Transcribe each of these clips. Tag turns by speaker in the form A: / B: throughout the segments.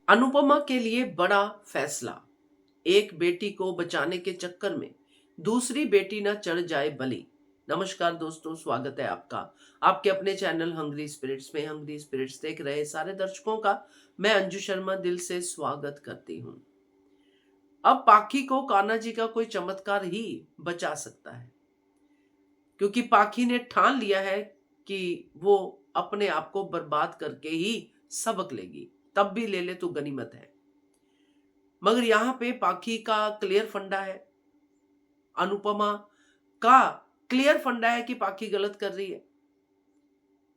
A: अनुपमा के लिए बड़ा फैसला। एक बेटी को बचाने के चक्कर में दूसरी बेटी न चढ़ जाए बलि। नमस्कार दोस्तों, स्वागत है आपका आपके अपने चैनल हंग्री स्पिरिट्स में। हंग्री स्पिरिट्स देख रहे सारे दर्शकों का मैं अंजू शर्मा दिल से स्वागत करती हूँ। अब पाखी को कान्हा जी का कोई चमत्कार ही बचा सकता है, क्योंकि पाखी ने ठान लिया है कि वो अपने आप को बर्बाद करके ही सबक लेगी, तब भी ले ले तो गनीमत है। मगर यहां पे पाखी का क्लियर फंडा है, अनुपमा का क्लियर फंडा है कि पाखी गलत कर रही है।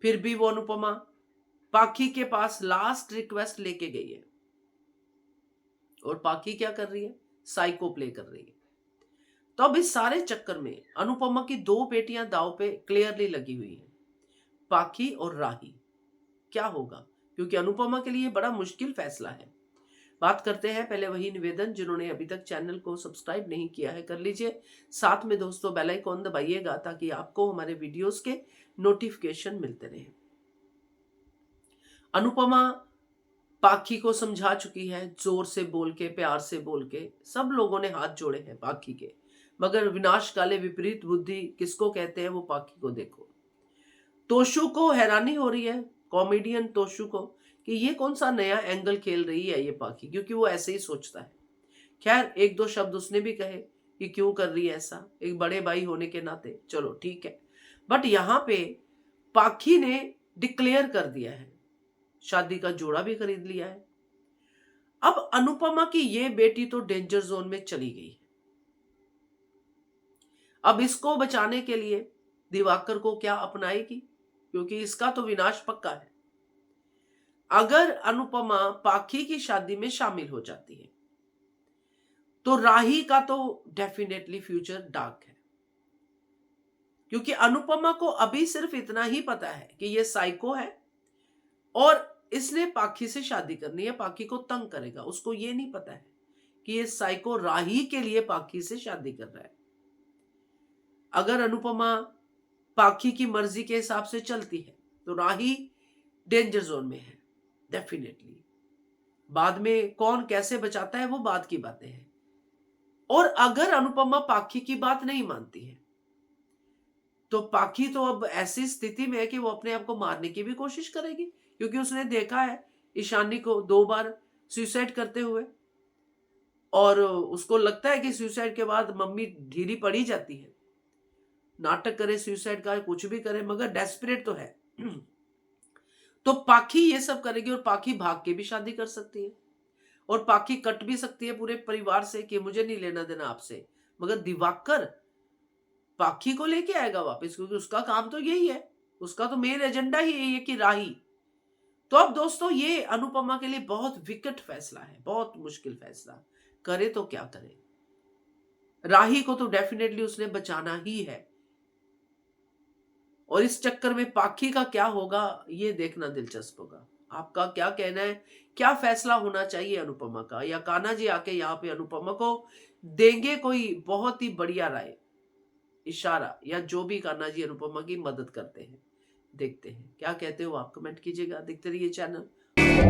A: फिर भी वो अनुपमा पाखी के पास लास्ट रिक्वेस्ट लेके गई है, और पाखी क्या कर रही है? साइको प्ले कर रही है। तो अब इस सारे चक्कर में अनुपमा की दो बेटियां दाव पे क्लियरली लगी हुई है, पाखी और राही। क्या होगा? क्योंकि अनुपमा के लिए बड़ा मुश्किल फैसला है। बात करते हैं, पहले वही निवेदन, जिन्होंने अभी तक चैनल को सब्सक्राइब नहीं किया है कर लीजिए। साथ में दोस्तों बेल आइकॉन दबाइएगा ताकि आपको हमारे वीडियोस के नोटिफिकेशन मिलते रहे। अनुपमा पाखी को समझा चुकी है, जोर से बोल के, प्यार से बोल के। सब लोगों ने हाथ जोड़े हैं पाखी के, मगर विनाश काले विपरीत बुद्धि किसको कहते हैं वो पाखी को देखो। तोशु को हैरानी हो रही है, कॉमेडियन तोशु को, कि ये कौन सा नया एंगल खेल रही है ये पाखी, क्योंकि वो ऐसे ही सोचता है। खैर, एक दो शब्द उसने भी कहे कि क्यों कर रही है ऐसा, एक बड़े भाई होने के नाते, चलो ठीक है। बट यहां पे पाखी ने डिक्लेयर कर दिया है, शादी का जोड़ा भी खरीद लिया है। अब अनुपमा की ये बेटी तो डेंजर जोन में चली गई है। अब इसको बचाने के लिए दिवाकर को क्या अपनाएगी? क्योंकि इसका तो विनाश पक्का है। अगर अनुपमा पाखी की शादी में शामिल हो जाती है तो राही का तो डेफिनेटली फ्यूचर डार्क है, क्योंकि अनुपमा को अभी सिर्फ इतना ही पता है कि ये साइको है और इसने पाखी से शादी करनी है, पाखी को तंग करेगा। उसको ये नहीं पता है कि ये साइको राही के लिए पाखी से शादी कर रहा है। अगर अनुपमा पाखी की मर्जी के हिसाब से चलती है तो राही डेंजर जोन में है डेफिनेटली। बाद में कौन कैसे बचाता है वो बात की बातें हैं। और अगर अनुपमा पाखी की बात नहीं मानती है तो पाखी तो अब ऐसी स्थिति में है कि वो अपने आप को मारने की भी कोशिश करेगी, क्योंकि उसने देखा है ईशानी को 2 बार सुसाइड करते हुए, और उसको लगता है कि सुसाइड के बाद मम्मी ढीली पड़ी जाती है। नाटक करे सुसाइड का, कुछ भी करे, मगर डेस्परेट तो है। तो पाखी ये सब करेगी, और पाखी भाग के भी शादी कर सकती है, और पाखी कट भी सकती है पूरे परिवार से कि मुझे नहीं लेना देना आपसे। मगर दिवाकर पाखी को लेके आएगा वापस, क्योंकि उसका काम तो यही है, उसका तो मेन एजेंडा ही यही है कि राही। तो अब दोस्तों ये अनुपमा के लिए बहुत विकट फैसला है, बहुत मुश्किल फैसला। करे तो क्या करे? राही को तो डेफिनेटली उसने बचाना ही है, और इस चक्कर में पाखी का क्या होगा ये देखना दिलचस्प होगा। आपका क्या कहना है? क्या फैसला होना चाहिए अनुपमा का, या कान्हा जी आके यहाँ पे अनुपमा को देंगे कोई बहुत ही बढ़िया राय, इशारा, या जो भी कान्हा जी अनुपमा की मदद करते हैं? देखते हैं क्या कहते हो आप, कमेंट कीजिएगा। देखते रहिए चैनल।